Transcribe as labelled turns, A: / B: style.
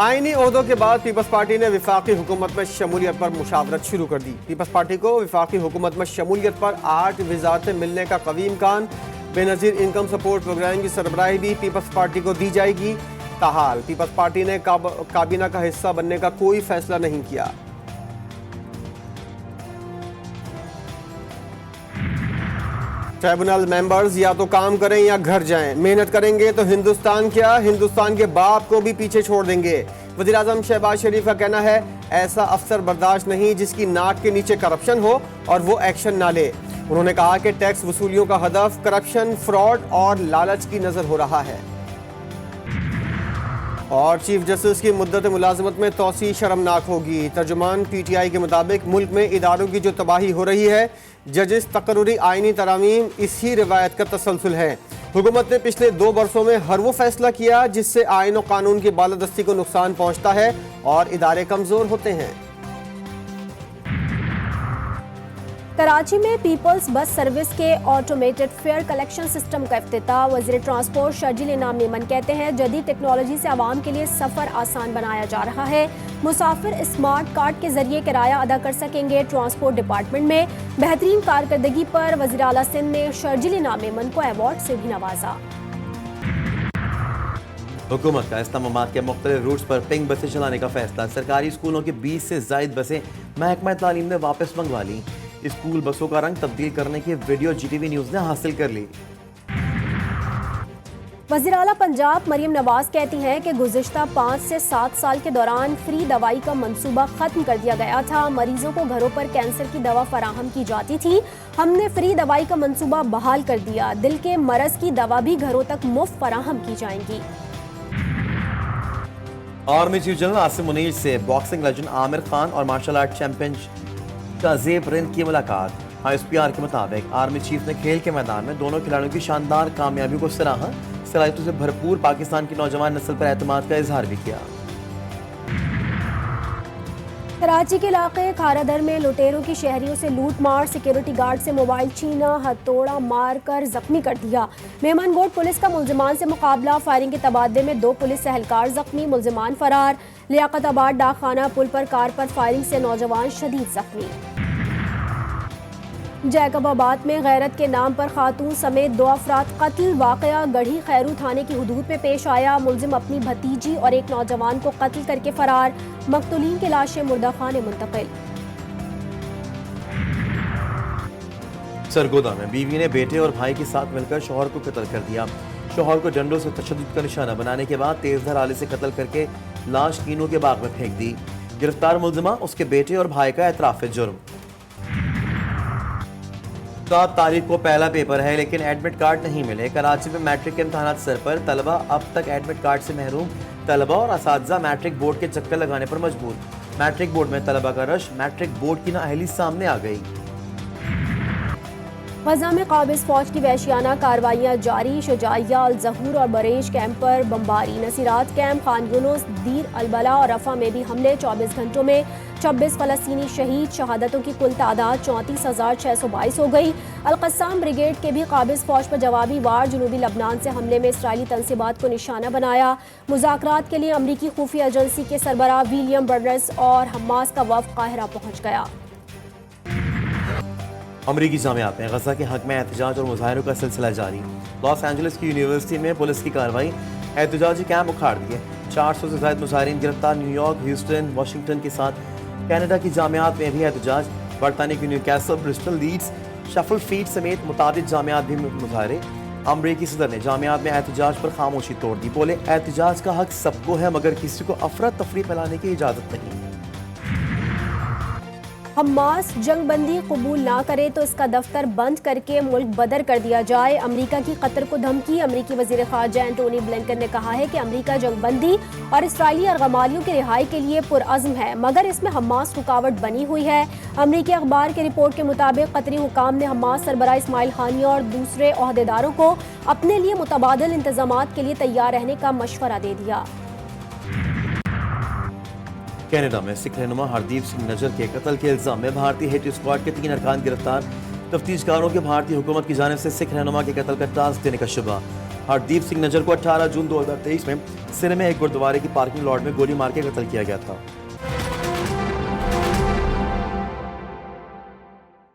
A: आईनी ओहदों के बाद पीपल्स पार्टी ने वफाकी हुकूमत में शमूलियत पर मुशावरत शुरू कर दी। पीपल्स पार्टी को वफाकी हुकूमत में शमूलियत पर 8 वज़ारतें मिलने का कवी इम्कान। बेनज़ीर इनकम सपोर्ट प्रोग्राम की सरबराही भी पीपल्स पार्टी को दी जाएगी। ताहाल पीपल्स पार्टी ने काबीना का हिस्सा बनने का कोई फैसला नहीं किया। ट्राइब्यूनल मेंबर्स या तो काम करें या घर जाएं। मेहनत करेंगे तो हिंदुस्तान क्या, हिंदुस्तान के बाप को भी पीछे छोड़ देंगे। वज़ीर आज़म शहबाज शरीफ का कहना है, ऐसा अफसर बर्दाश्त नहीं जिसकी नाक के नीचे करप्शन हो और वो एक्शन ना ले। उन्होंने कहा कि टैक्स वसूलियों का हदफ करप्शन, फ्रॉड और लालच की नजर हो रहा है। और चीफ जस्टिस की मुद्दत मुलाजमत में तोसी शर्मनाक होगी। तर्जुमान PTI के मुताबिक मुल्क में इदारों की जो तबाही हो रही है, जजेस तकर्रुरी आइनी तरामीम इसी रिवायत का तसलसल है। हुकूमत ने पिछले 2 बरसों में हर वो फैसला किया जिससे आइन और कानून की बालादस्ती को नुकसान पहुंचता है और इदारे कमजोर होते हैं।
B: कराची में पीपल्स बस सर्विस के ऑटोमेटेड फेयर कलेक्शन सिस्टम का इफ्तिताह। वज़ीर ट्रांसपोर्ट शर्जील इनाम मेमन कहते हैं, जदीद टेक्नोलॉजी से आवाम के लिए सफ़र आसान बनाया जा रहा है। मुसाफिर स्मार्ट कार्ड के जरिए किराया अदा कर सकेंगे। ट्रांसपोर्ट डिपार्टमेंट में बेहतरीन कारकर्दगी पर वज़ीर आला सिंध ने शर्जील इनाम मेमन को अवार्ड से भी नवाजा।
C: हुकूमत का इस्लामाबाद के मुख्तलिफ रूट्स पर पिंक बसें चलाने का फैसला। सरकारी स्कूलों की 20 से ज़ायद बसें महकमा तालीम ने वापस मंगवा ली। स्कूल बसों का रंग तब्दील करने की वीडियो GTV न्यूज़ ने हासिल कर ली।
B: वज़ीर आला पंजाब मरियम नवाज कहती हैं कि गुज़िश्ता 5 से 7 साल के दौरान फ्री दवाई का मंसूबा ख़त्म कर दिया गया था। मरीजों को घरों पर कैंसर की दवा फराहम की जाती थी। हमने फ्री दवाई का मंसूबा बहाल कर दिया। दिल के मरज़ की दवा भी घरों तक मुफ्त फराहम की जाएंगी।
C: Army chief general Asim Munir से बॉक्सिंग लेजेंड आमिर खान और martial art champion Shahzeb Rind की मुलाकात। ISPR के मुताबिक आर्मी चीफ ने खेल के मैदान में दोनों खिलाड़ियों की शानदार कामयाबियों को सराहा। सलाहियतों से भरपूर पाकिस्तान की नौजवान नस्ल पर एतमाद का इजहार भी किया।
B: कराची के इलाके खारादर में लुटेरों की शहरियों से लूट मार। सिक्योरिटी गार्ड से मोबाइल छीना, हथौड़ा मार कर जख्मी कर दिया। मेमनगोट पुलिस का मुल्जिमान से मुकाबला। फायरिंग के तबादले में 2 पुलिस एहलकार जख्मी, मुल्जिमान फरार। लियाकताबाद डाकखाना पुल पर कार पर फायरिंग से नौजवान शदीद जख्मी। जैकबाबाद में गैरत के नाम पर खातून समेत 2 अफराद कत्ल। वाकया गढ़ी खैरू थाने की हुदूद में पेश आया। मुल्जिम अपनी भतीजी और एक नौजवान को कत्ल करके फरार। मकतूलीन की लाशें मुर्दाखाने मुंतकिल।
C: सरगोदा में बीवी ने बेटे और भाई के साथ मिलकर शौहर को कत्ल कर दिया। शौहर को डंडों से तशद्दुद का निशाना बनाने के बाद तेजधार आले से कत्ल करके लाश कीनों के बाग में फेंक दी। गिरफ्तार मुल्जिमा उसके बेटे और भाई का एतराफ़ जुर्म। 7 तारीख को पहला पेपर है लेकिन एडमिट कार्ड नहीं मिले। कराची में मैट्रिक के इम्तहानात सर पर, तलबा अब तक एडमिट कार्ड से महरूम। तलबा और असातिज़ा मैट्रिक बोर्ड के चक्कर लगाने पर मजबूर। मैट्रिक बोर्ड में तलबा का रश, मैट्रिक बोर्ड की नाअहली सामने आ गई।
B: गजा में काबिज फौज की वहशियाना कार्रवाइयाँ जारी। शुजाइया, अल-ज़हूर और बरेज कैंप पर बमबारी। नसीरात कैंप, खान यूनुस, दीर अल-बला और रफा में भी हमले। 24 घंटों में 26 फ़लस्तीनी शहीद। शहादतों की कुल तादाद 34,622 हो गई। अल-क़स्साम ब्रिगेड के भी काबिज फौज पर जवाबी वार। जनूबी लबनान से हमले में इसराइली तनसीबात को निशाना बनाया। मुज़ाकरात के लिए अमरीकी खुफिया एजेंसी के सरबराह विलियम बर्नस और हमास का वफ़द काहिरा पहुँच गया।
C: अमरीकी जामियात में गजा के हक में एहतजाज और मुजाहरों का सिलसिला जारी। लॉस एंजलिस की यूनिवर्सिटी में पुलिस की कार्रवाई, एहतजाजी कैंप उखाड़ दिए। 400 से ज़ायद मुजाहिरीन गिरफ्तार। न्यूयॉर्क, ह्यूस्टन, वाशिंगटन के साथ कनाडा की जामियात में भी एहतजाज। बरतानिया की न्यूकैसल, ब्रिस्टल, लीड्स, शफलफील्ड समेत मुताबिक जामियात भी मुजाहरे। अमरीकी सदर ने जामियात में एहतजाज पर खामोशी तोड़ दी। बोले, एहतजाज का हक सबको है मगर किसी को अफरा तफरी फैलाने की इजाज़त नहीं।
B: हमास जंग बंदी कबूल ना करे तो इसका दफ्तर बंद करके मुल्क बदर कर दिया जाए। अमरीका की कतर को धमकी। अमरीकी वज़ीर ख़ारजा एंटोनी ब्लिंकन ने कहा है कि अमरीका जंग बंदी और इसराइली अरगमालियों की रिहाई के लिए पुरअज़्म है मगर इसमें हमास रुकावट बनी हुई है। अमरीकी अखबार की रिपोर्ट के मुताबिक कतरी हुकाम ने हमास सरबराह इस्माइल हानिया और दूसरे ओहदेदारों को अपने लिए मुतबादिल इंतजामात के लिए तैयार रहने का मशवरा दे दिया।
C: कनाडा में सिख रहनुमा हरदीप सिंह नजर के कत्ल के इल्जाम में भारतीय हेट स्क्वाड के 3 अरकान गिरफ्तार। तफ्तीशकारों के भारतीय हुकूमत की जानिब से सिख रहनुमा के कत्ल का टास्क देने का शुबा। हरदीप सिंह नजर को 18 जून 2023 में सिरे में एक गुरुद्वारे की पार्किंग लॉट में गोली मार के कत्ल किया गया था।